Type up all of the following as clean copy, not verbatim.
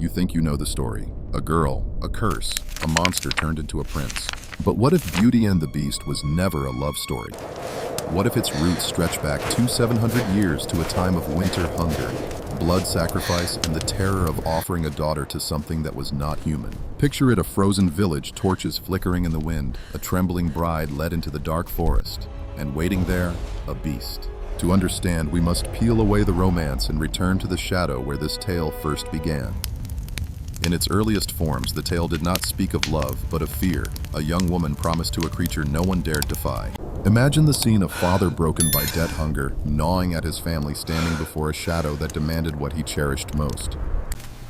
You think you know the story. A girl, a curse, a monster turned into a prince. But what if Beauty and the Beast was never a love story? What if its roots stretch back 700 years to a time of winter hunger, blood sacrifice, and the terror of offering a daughter to something that was not human? Picture it: a frozen village, torches flickering in the wind, a trembling bride led into the dark forest, and waiting there, a beast. To understand, we must peel away the romance and return to the shadow where this tale first began. In its earliest forms, the tale did not speak of love, but of fear, a young woman promised to a creature no one dared defy. Imagine the scene: a father broken by debt hunger, gnawing at his family, standing before a shadow that demanded what he cherished most.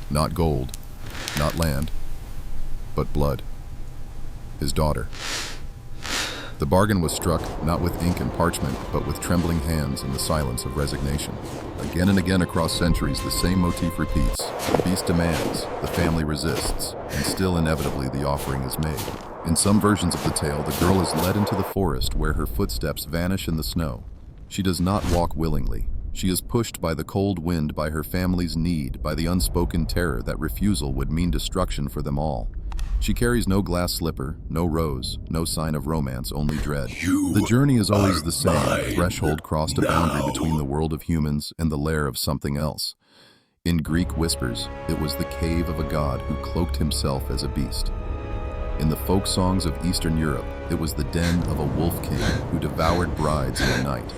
Not gold, not land, but blood. His daughter. The bargain was struck, not with ink and parchment, but with trembling hands and the silence of resignation. Again and again across centuries, the same motif repeats. The beast demands, the family resists, and still inevitably the offering is made. In some versions of the tale, the girl is led into the forest where her footsteps vanish in the snow. She does not walk willingly. She is pushed by the cold wind, by her family's need, by the unspoken terror that refusal would mean destruction for them all. She carries no glass slipper, no rose, no sign of romance, only dread. The journey is always the same. A threshold crossed, a boundary between the world of humans and the lair of something else. In Greek whispers, it was the cave of a god who cloaked himself as a beast. In the folk songs of Eastern Europe, it was the den of a wolf king who devoured brides in the night.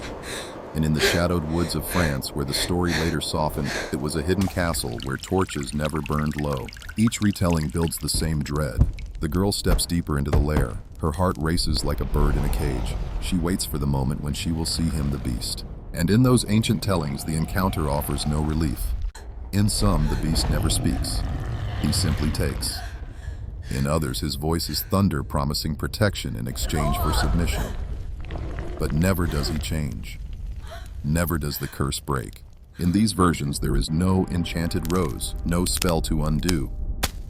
And in the shadowed woods of France, where the story later softened, it was a hidden castle where torches never burned low. Each retelling builds the same dread. The girl steps deeper into the lair. Her heart races like a bird in a cage. She waits for the moment when she will see him, the beast. And in those ancient tellings, the encounter offers no relief. In some, the beast never speaks. He simply takes. In others, his voice is thunder, promising protection in exchange for submission. But never does he change. Never does the curse break. In these versions, there is no enchanted rose, no spell to undo.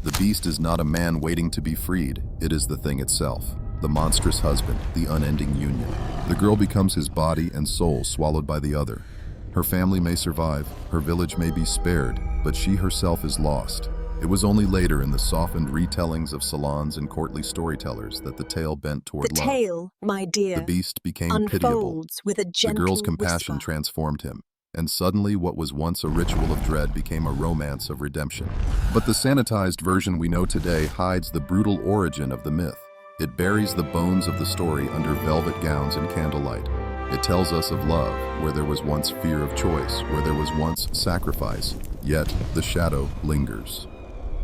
The beast is not a man waiting to be freed, it is the thing itself, the monstrous husband, the unending union. The girl becomes his body and soul, swallowed by the other. Her family may survive, her village may be spared, but she herself is lost. It was only later, in the softened retellings of salons and courtly storytellers, that the tale bent toward The love. tale, my dear, The beast became pitiable. unfolds with a The gentle girl's compassion whisper. transformed him, and suddenly what was once a ritual of dread became a romance of redemption. But the sanitized version we know today hides the brutal origin of the myth. It buries the bones of the story under velvet gowns and candlelight. It tells us of love, where there was once fear of choice, where there was once sacrifice, yet the shadow lingers.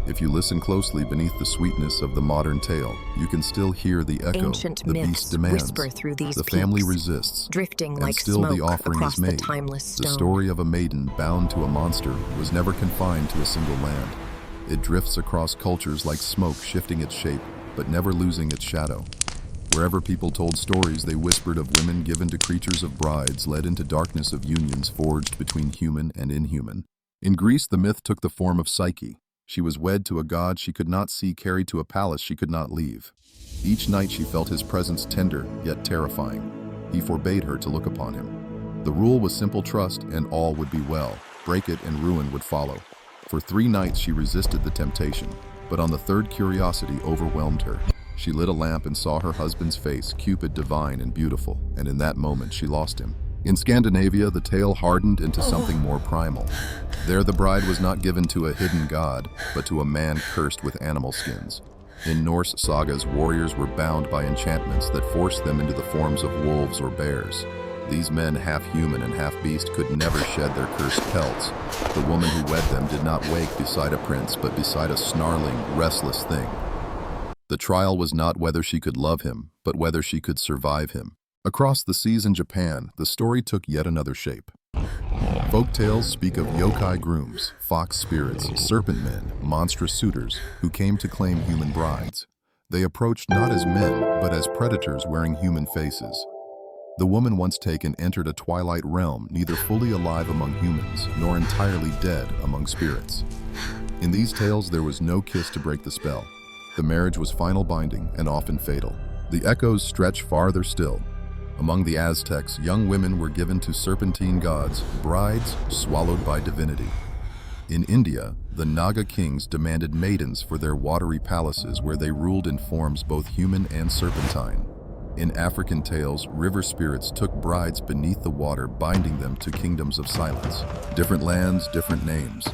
If you listen closely beneath the sweetness of the modern tale, you can still hear the echo. Ancient The myths beast demands, whisper through these the family peaks, resists, drifting and like still the smoke offering across is made. the timeless stone. The story of a maiden bound to a monster was never confined to a single land. It drifts across cultures like smoke, shifting its shape, but never losing its shadow. Wherever people told stories, they whispered of women given to creatures, of brides led into darkness, of unions forged between human and inhuman. In Greece, the myth took the form of Psyche. She was wed to a god she could not see, carried to a palace she could not leave. Each night she felt his presence, tender yet terrifying. He forbade her to look upon him. The rule was simple: trust, and all would be well. Break it, and ruin would follow. For 3 nights she resisted the temptation, but on the third, curiosity overwhelmed her. She lit a lamp and saw her husband's face, Cupid, divine and beautiful, and in that moment she lost him. In Scandinavia, the tale hardened into something more primal. There, the bride was not given to a hidden god, but to a man cursed with animal skins. In Norse sagas, warriors were bound by enchantments that forced them into the forms of wolves or bears. These men, half human and half beast, could never shed their cursed pelts. The woman who wed them did not wake beside a prince, but beside a snarling, restless thing. The trial was not whether she could love him, but whether she could survive him. Across the seas in Japan, the story took yet another shape. Folk tales speak of yokai grooms, fox spirits, serpent men, monstrous suitors who came to claim human brides. They approached not as men, but as predators wearing human faces. The woman once taken entered a twilight realm, neither fully alive among humans, nor entirely dead among spirits. In these tales, there was no kiss to break the spell. The marriage was final, binding, and often fatal. The echoes stretch farther still. Among the Aztecs, young women were given to serpentine gods, brides swallowed by divinity. In India, the Naga kings demanded maidens for their watery palaces where they ruled in forms both human and serpentine. In African tales, river spirits took brides beneath the water, binding them to kingdoms of silence. Different lands, different names.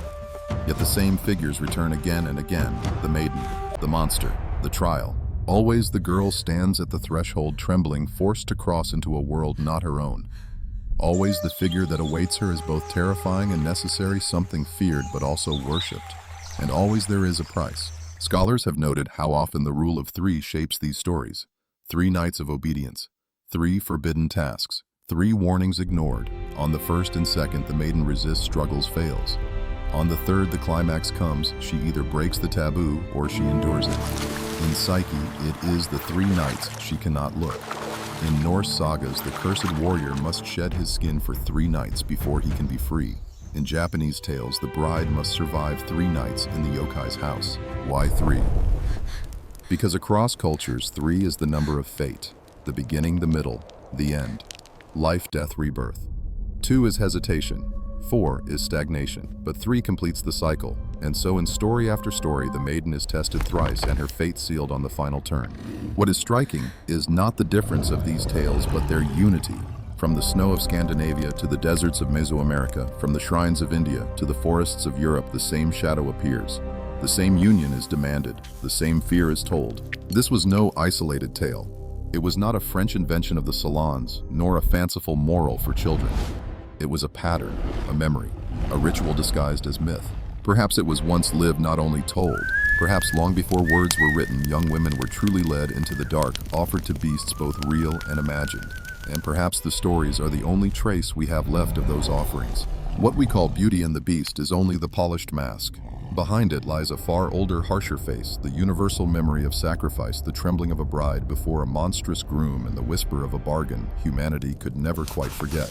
Yet the same figures return again and again: the maiden, the monster, the trial. Always the girl stands at the threshold, trembling, forced to cross into a world not her own. Always the figure that awaits her is both terrifying and necessary, something feared but also worshipped. And always there is a price. Scholars have noted how often the rule of three shapes these stories. 3 nights of obedience, 3 forbidden tasks, 3 warnings ignored. On the first and second, the maiden resists, struggles, fails. On the third, the climax comes. She either breaks the taboo or she endures it. In Psyche, it is the 3 nights she cannot look. In Norse sagas, the cursed warrior must shed his skin for 3 nights before he can be free. In Japanese tales, the bride must survive 3 nights in the yokai's house. Why 3? Because across cultures, 3 is the number of fate, the beginning, the middle, the end. Life, death, rebirth. 2 is hesitation. 4 is stagnation, but 3 completes the cycle. And so in story after story, the maiden is tested thrice and her fate sealed on the final turn. What is striking is not the difference of these tales, but their unity. From the snow of Scandinavia to the deserts of Mesoamerica, from the shrines of India to the forests of Europe, the same shadow appears. The same union is demanded, the same fear is told. This was no isolated tale. It was not a French invention of the salons, nor a fanciful moral for children. It was a pattern, a memory, a ritual disguised as myth. Perhaps it was once lived, not only told. Perhaps long before words were written, young women were truly led into the dark, offered to beasts both real and imagined. And perhaps the stories are the only trace we have left of those offerings. What we call Beauty and the Beast is only the polished mask. Behind it lies a far older, harsher face, the universal memory of sacrifice, the trembling of a bride before a monstrous groom, and the whisper of a bargain humanity could never quite forget.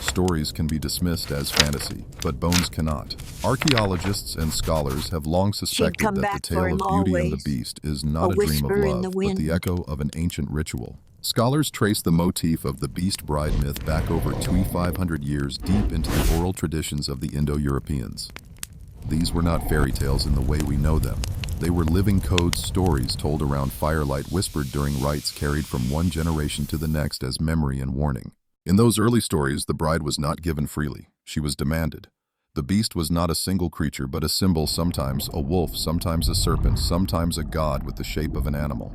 Stories can be dismissed as fantasy, but bones cannot. Archaeologists and scholars have long suspected that the tale of Beauty and the Beast is not a dream of love, but the echo of an ancient ritual. Scholars trace the motif of the beast bride myth back over 2,500 years, deep into the oral traditions of the Indo-Europeans. These were not fairy tales in the way we know them. They were living codes, stories told around firelight, whispered during rites, carried from one generation to the next as memory and warning. In those early stories, the bride was not given freely. She was demanded. The beast was not a single creature, but a symbol, sometimes a wolf, sometimes a serpent, sometimes a god with the shape of an animal.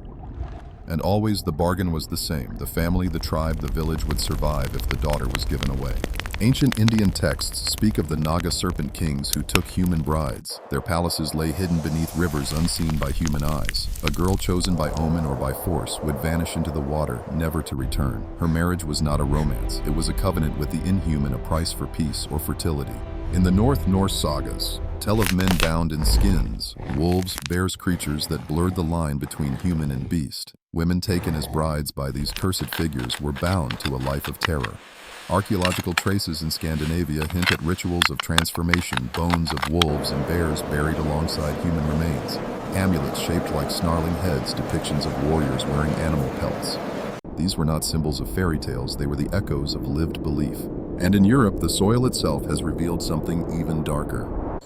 And always the bargain was the same. The family, the tribe, the village would survive if the daughter was given away. Ancient Indian texts speak of the Naga serpent kings who took human brides. Their palaces lay hidden beneath rivers unseen by human eyes. A girl chosen by omen or by force would vanish into the water, never to return. Her marriage was not a romance. It was a covenant with the inhuman, a price for peace or fertility. In the Norse sagas, tell of men bound in skins, wolves, bears, creatures that blurred the line between human and beast. Women taken as brides by these cursed figures were bound to a life of terror. Archaeological traces in Scandinavia hint at rituals of transformation, bones of wolves and bears buried alongside human remains, amulets shaped like snarling heads, depictions of warriors wearing animal pelts. These were not symbols of fairy tales, they were the echoes of lived belief. And in Europe, the soil itself has revealed something even darker.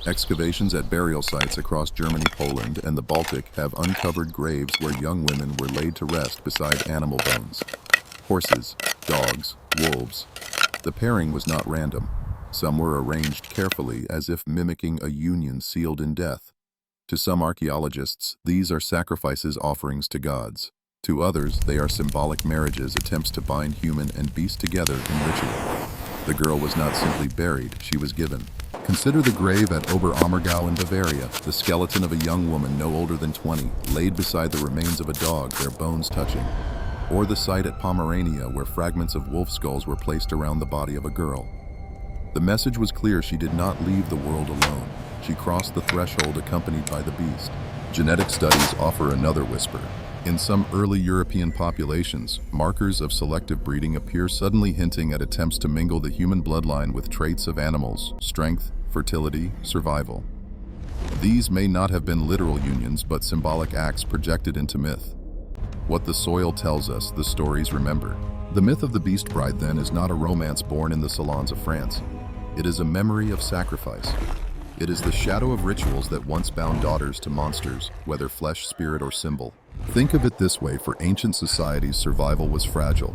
Excavations at burial sites across Germany, Poland, and the Baltic have uncovered graves where young women were laid to rest beside animal bones. Horses, dogs, wolves. The pairing was not random. Some were arranged carefully, as if mimicking a union sealed in death. To some archaeologists, these are sacrifices, offerings to gods. To others, they are symbolic marriages, attempts to bind human and beast together in ritual. The girl was not simply buried, she was given. Consider the grave at Oberammergau in Bavaria, the skeleton of a young woman no older than 20, laid beside the remains of a dog, their bones touching. Or the site at Pomerania, where fragments of wolf skulls were placed around the body of a girl. The message was clear: she did not leave the world alone. She crossed the threshold accompanied by the beast. Genetic studies offer another whisper. In some early European populations, markers of selective breeding appear, suddenly hinting at attempts to mingle the human bloodline with traits of animals: strength, fertility, survival. These may not have been literal unions, but symbolic acts projected into myth. What the soil tells us, the stories remember. The myth of the beast bride, then, is not a romance born in the salons of France. It is a memory of sacrifice. It is the shadow of rituals that once bound daughters to monsters, whether flesh, spirit, or symbol. Think of it this way: for ancient societies, survival was fragile.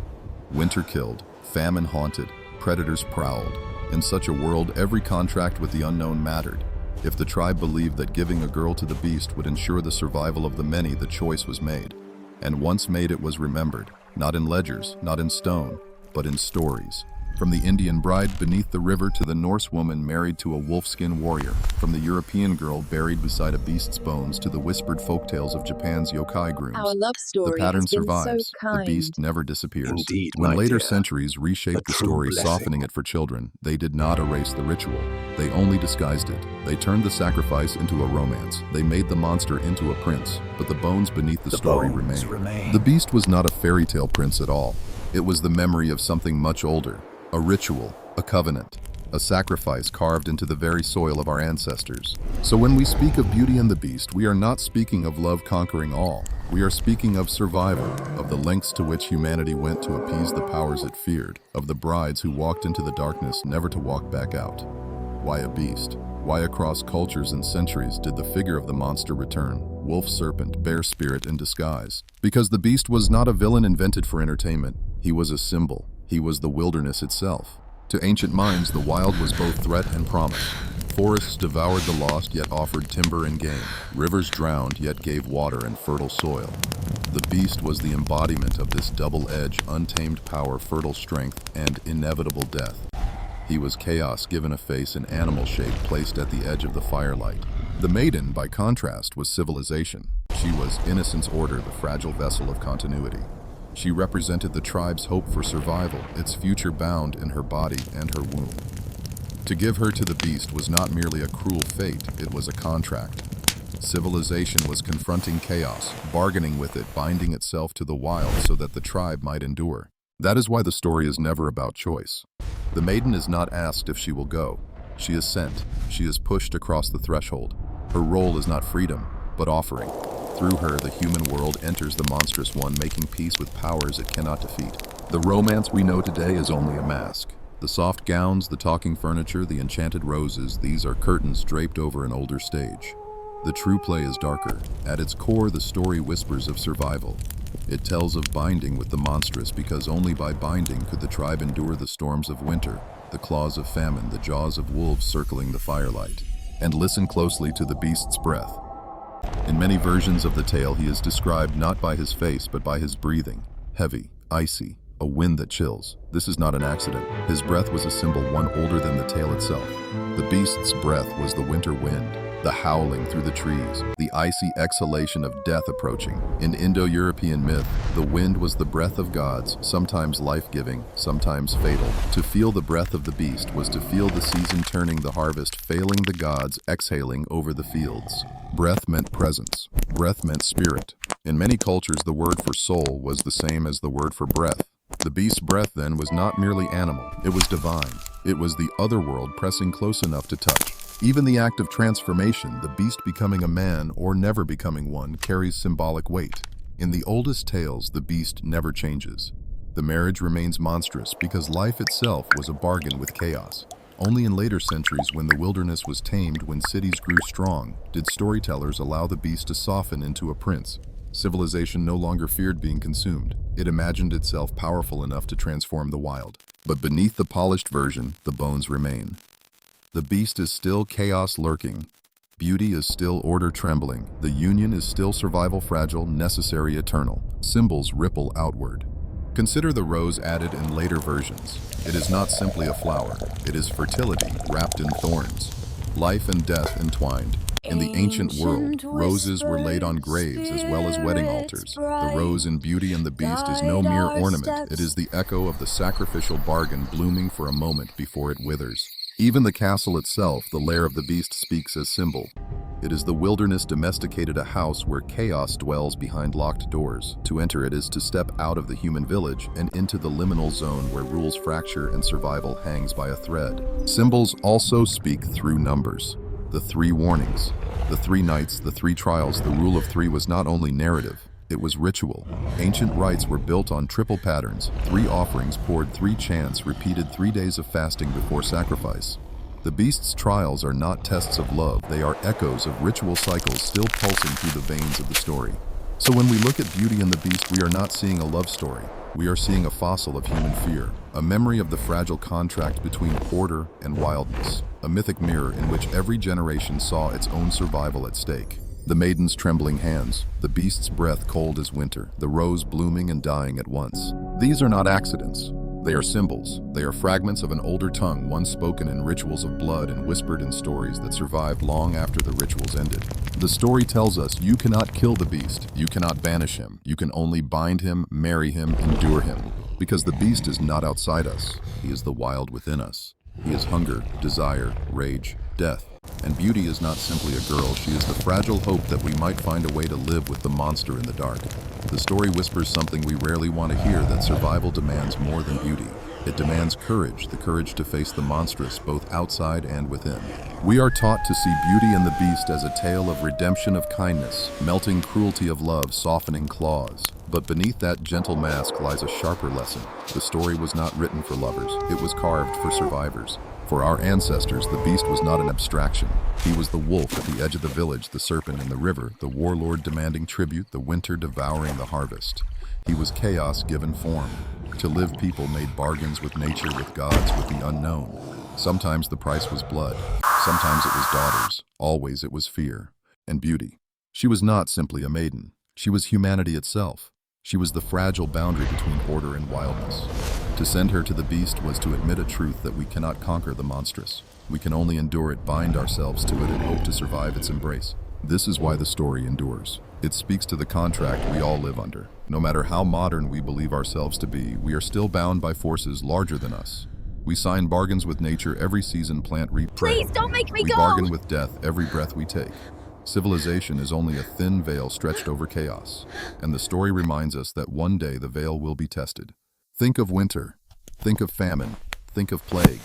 Winter killed, famine haunted, predators prowled. In such a world, every contract with the unknown mattered. If the tribe believed that giving a girl to the beast would ensure the survival of the many, the choice was made. And once made, it was remembered, not in ledgers, not in stone, but in stories. From the Indian bride beneath the river to the Norse woman married to a wolfskin warrior, from the European girl buried beside a beast's bones to the whispered folktales of Japan's yokai grooms, Our love story the pattern has been survives. so kind. The beast never disappears. Indeed, When my later dear, centuries reshaped the true story, blessing. softening it for children, they did not erase the ritual. They only disguised it. They turned the sacrifice into a romance. They made the monster into a prince, but the bones beneath the story bones remain. remain. The beast was not a fairy tale prince at all. It was the memory of something much older, a ritual, a covenant, a sacrifice carved into the very soil of our ancestors. So when we speak of Beauty and the Beast, we are not speaking of love conquering all. We are speaking of survival, of the lengths to which humanity went to appease the powers it feared, of the brides who walked into the darkness never to walk back out. Why a beast? Why across cultures and centuries did the figure of the monster return? Wolf, serpent, bear spirit in disguise. Because the beast was not a villain invented for entertainment. He was a symbol. He was the wilderness itself. To ancient minds, the wild was both threat and promise. Forests devoured the lost, yet offered timber and game. Rivers drowned, yet gave water and fertile soil. The beast was the embodiment of this double-edged, untamed power, fertile strength, and inevitable death. He was chaos given a face in animal shape placed at the edge of the firelight. The maiden, by contrast, was civilization. She was innocence order, the fragile vessel of continuity. She represented the tribe's hope for survival, its future bound in her body and her womb. To give her to the beast was not merely a cruel fate, it was a contract. Civilization was confronting chaos, bargaining with it, binding itself to the wild so that the tribe might endure. That is why the story is never about choice. The maiden is not asked if she will go. She is sent. She is pushed across the threshold. Her role is not freedom, but offering. Through her, the human world enters the monstrous one, making peace with powers it cannot defeat. The romance we know today is only a mask. The soft gowns, the talking furniture, the enchanted roses, these are curtains draped over an older stage. The true play is darker. At its core, the story whispers of survival. It tells of binding with the monstrous, because only by binding could the tribe endure the storms of winter, the claws of famine, the jaws of wolves circling the firelight. And listen closely to the beast's breath. In many versions of the tale, he is described not by his face, but by his breathing. Heavy, icy, a wind that chills. This is not an accident. His breath was a symbol, one older than the tale itself. The beast's breath was the winter wind, the howling through the trees, the icy exhalation of death approaching. In Indo-European myth, the wind was the breath of gods, sometimes life-giving, sometimes fatal. To feel the breath of the beast was to feel the season turning, the harvest failing, the gods exhaling over the fields. Breath meant presence. Breath meant spirit. In many cultures, the word for soul was the same as the word for breath. The beast's breath, then, was not merely animal. It was divine. It was the other world pressing close enough to touch. Even the act of transformation, the beast becoming a man or never becoming one, carries symbolic weight. In the oldest tales, the beast never changes. The marriage remains monstrous because life itself was a bargain with chaos. Only in later centuries, when the wilderness was tamed, when cities grew strong, did storytellers allow the beast to soften into a prince. Civilization no longer feared being consumed. It imagined itself powerful enough to transform the wild. But beneath the polished version, the bones remain. The beast is still chaos lurking. Beauty is still order trembling. The union is still survival fragile, necessary eternal. Symbols ripple outward. Consider the rose added in later versions. It is not simply a flower. It is fertility wrapped in thorns. Life and death entwined. In the ancient world, roses were laid on graves as well as wedding altars. The rose in Beauty and the Beast is no mere ornament. It is the echo of the sacrificial bargain blooming for a moment before it withers. Even the castle itself, the lair of the beast, speaks as symbol. It is the wilderness domesticated, a house where chaos dwells behind locked doors. To enter it is to step out of the human village and into the liminal zone where rules fracture and survival hangs by a thread. Symbols also speak through numbers. The 3 warnings, the 3 nights, the 3 trials. The rule of 3 was not only narrative, it was ritual. Ancient rites were built on triple patterns, 3 offerings poured, 3 chants repeated, 3 days of fasting before sacrifice. The beast's trials are not tests of love, they are echoes of ritual cycles still pulsing through the veins of the story. So when we look at Beauty and the Beast, we are not seeing a love story. We are seeing a fossil of human fear, a memory of the fragile contract between order and wildness, a mythic mirror in which every generation saw its own survival at stake. The maiden's trembling hands, the beast's breath cold as winter, the rose blooming and dying at once. These are not accidents. They are symbols. They are fragments of an older tongue, once spoken in rituals of blood and whispered in stories that survived long after the rituals ended. The story tells us you cannot kill the beast, you cannot banish him, you can only bind him, marry him, endure him. Because the beast is not outside us, he is the wild within us. He is hunger, desire, rage, death. And Beauty is not simply a girl, she is the fragile hope that we might find a way to live with the monster in the dark. The story whispers something we rarely want to hear, that survival demands more than beauty. It demands courage, the courage to face the monstrous both outside and within. We are taught to see Beauty and the Beast as a tale of redemption of kindness, melting cruelty of love, softening claws. But beneath that gentle mask lies a sharper lesson. The story was not written for lovers, it was carved for survivors. For our ancestors, the beast was not an abstraction. He was the wolf at the edge of the village, the serpent in the river, the warlord demanding tribute, the winter devouring the harvest. He was chaos given form. To live, people made bargains with nature, with gods, with the unknown. Sometimes the price was blood. Sometimes it was daughters. Always it was fear. And Beauty. She was not simply a maiden. She was humanity itself. She was the fragile boundary between order and wildness. To send her to the beast was to admit a truth that we cannot conquer the monstrous. We can only endure it, bind ourselves to it, and hope to survive its embrace. This is why the story endures. It speaks to the contract we all live under. No matter how modern we believe ourselves to be, we are still bound by forces larger than us. We sign bargains with nature every season, plant, reap, pray. Please don't make me go! We bargain with death every breath we take. Civilization is only a thin veil stretched over chaos, and the story reminds us that one day the veil will be tested. Think of winter, think of famine, think of plague.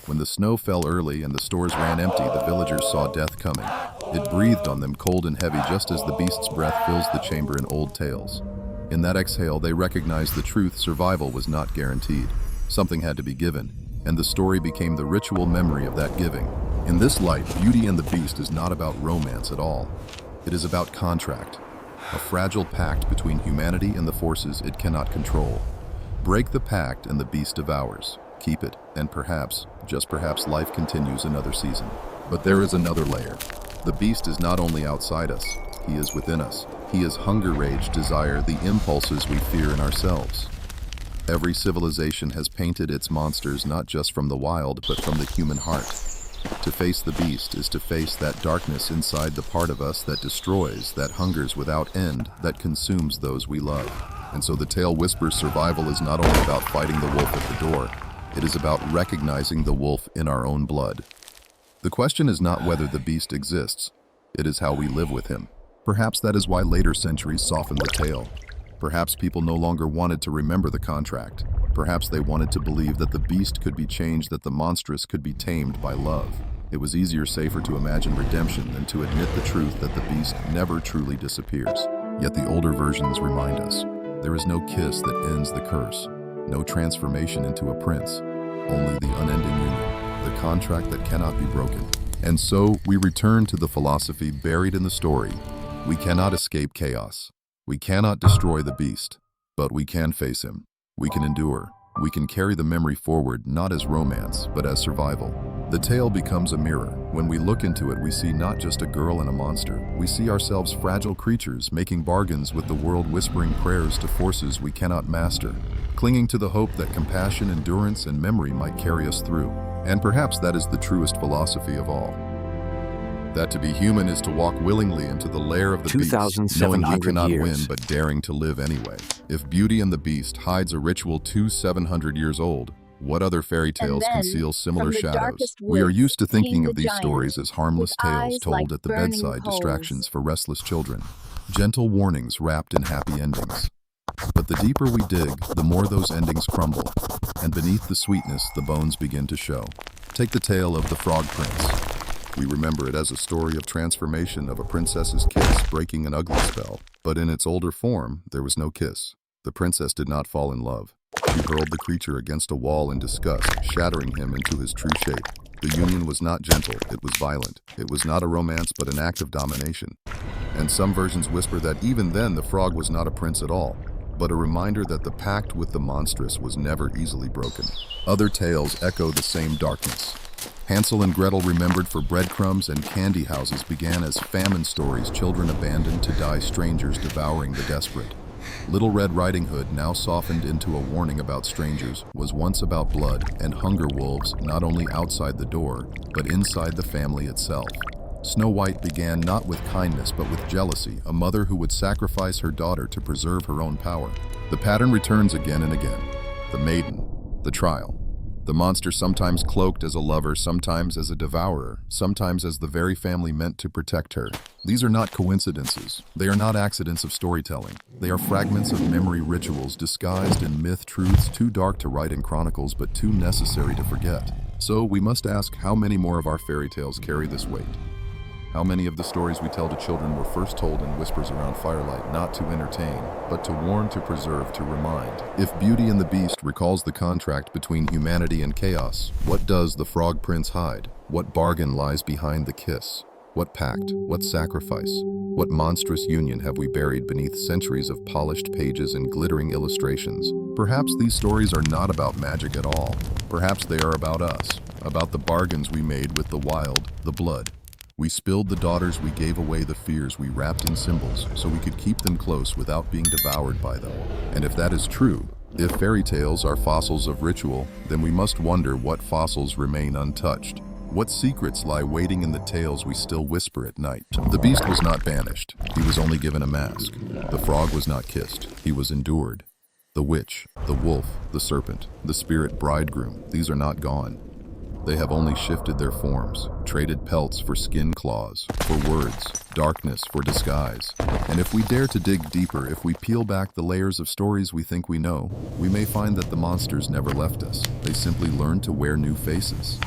When the snow fell early and the stores ran empty, the villagers saw death coming. It breathed on them cold and heavy, just as the beast's breath fills the chamber in old tales. In that exhale, they recognized the truth: survival was not guaranteed. Something had to be given, and the story became the ritual memory of that giving. In this light, Beauty and the Beast is not about romance at all. It is about contract, a fragile pact between humanity and the forces it cannot control. Break the pact and the beast devours. Keep it, and perhaps, just perhaps, life continues another season. But there is another layer. The beast is not only outside us, he is within us. He is hunger, rage, desire, the impulses we fear in ourselves. Every civilization has painted its monsters not just from the wild, but from the human heart. To face the beast is to face that darkness inside the part of us that destroys, that hungers without end, that consumes those we love. And so the tale whispers survival is not only about fighting the wolf at the door, it is about recognizing the wolf in our own blood. The question is not whether the beast exists, it is how we live with him. Perhaps that is why later centuries softened the tale. Perhaps people no longer wanted to remember the contract. Perhaps they wanted to believe that the beast could be changed, that the monstrous could be tamed by love. It was easier, safer to imagine redemption than to admit the truth that the beast never truly disappears. Yet the older versions remind us, there is no kiss that ends the curse, no transformation into a prince, only the unending union, the contract that cannot be broken. And so we return to the philosophy buried in the story. We cannot escape chaos. We cannot destroy the beast, but we can face him. We can endure. We can carry the memory forward, not as romance, but as survival. The tale becomes a mirror. When we look into it, we see not just a girl and a monster. We see ourselves fragile creatures, making bargains with the world, whispering prayers to forces we cannot master, clinging to the hope that compassion, endurance, and memory might carry us through. And perhaps that is the truest philosophy of all. That to be human is to walk willingly into the lair of the beast, knowing we cannot win but daring to live anyway. If Beauty and the Beast hides a ritual 700 years old, what other fairy tales conceal similar shadows? We are used to thinking of these stories as harmless tales told at the bedside, distractions for restless children, gentle warnings wrapped in happy endings. But the deeper we dig, the more those endings crumble, and beneath the sweetness, the bones begin to show. Take the tale of the Frog Prince. We remember it as a story of transformation, of a princess's kiss breaking an ugly spell. But in its older form, there was no kiss. The princess did not fall in love. She hurled the creature against a wall in disgust, shattering him into his true shape. The union was not gentle, it was violent. It was not a romance but an act of domination. And some versions whisper that even then the frog was not a prince at all, but a reminder that the pact with the monstrous was never easily broken. Other tales echo the same darkness. Hansel and Gretel, remembered for breadcrumbs and candy houses, began as famine stories, children abandoned to die, strangers devouring the desperate. Little Red Riding Hood, now softened into a warning about strangers, was once about blood and hunger wolves, not only outside the door, but inside the family itself. Snow White began not with kindness but with jealousy, a mother who would sacrifice her daughter to preserve her own power. The pattern returns again and again. The maiden, the trial. The monster sometimes cloaked as a lover, sometimes as a devourer, sometimes as the very family meant to protect her. These are not coincidences. They are not accidents of storytelling. They are fragments of memory rituals disguised in myth, truths too dark to write in chronicles but too necessary to forget. So we must ask, how many more of our fairy tales carry this weight? How many of the stories we tell to children were first told in whispers around firelight, not to entertain, but to warn, to preserve, to remind? If Beauty and the Beast recalls the contract between humanity and chaos, what does the Frog Prince hide? What bargain lies behind the kiss? What pact? What sacrifice? What monstrous union have we buried beneath centuries of polished pages and glittering illustrations? Perhaps these stories are not about magic at all. Perhaps they are about us, about the bargains we made with the wild, the blood. We spilled the daughters, we gave away the fears, we wrapped in symbols so we could keep them close without being devoured by them. And if that is true, if fairy tales are fossils of ritual, then we must wonder what fossils remain untouched. What secrets lie waiting in the tales we still whisper at night? The beast was not banished. He was only given a mask. The frog was not kissed. He was endured. The witch, the wolf, the serpent, the spirit bridegroom, these are not gone. They have only shifted their forms, traded pelts for skin claws, for words, darkness for disguise. And if we dare to dig deeper, if we peel back the layers of stories we think we know, we may find that the monsters never left us. They simply learned to wear new faces.